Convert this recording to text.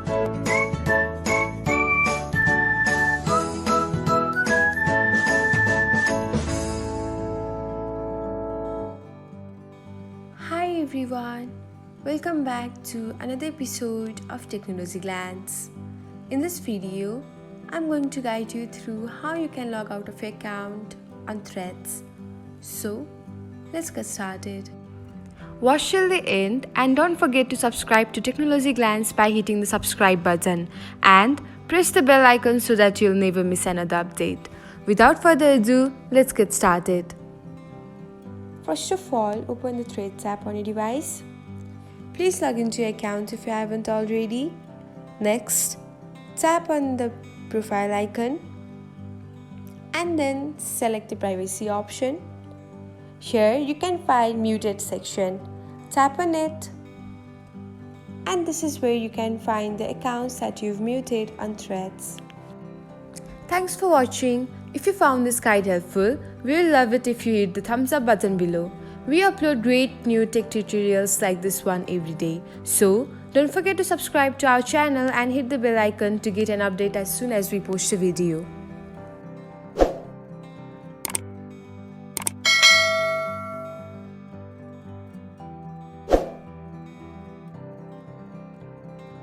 Hi everyone, welcome back to another episode of Technologyglance. In this video, I'm going to guide you through how you can log out of your account on Threads. So, let's get started. Watch till the end and don't forget to subscribe to Technologyglance by hitting the subscribe button and press the bell icon so that you'll never miss another update. Without further ado, let's get started. First of all, open the Threads app on your device. Please log into your account if you haven't already. Next, tap on the profile icon and then select the privacy option. Here you can find muted section. Tap on it and this is where you can find the accounts that you've muted on Threads. Thanks for watching. If you found this guide helpful, we will love it if you hit the thumbs up button below. We upload great new tech tutorials like this one every day. So, don't forget to subscribe to our channel and hit the bell icon to get an update as soon as we post a video.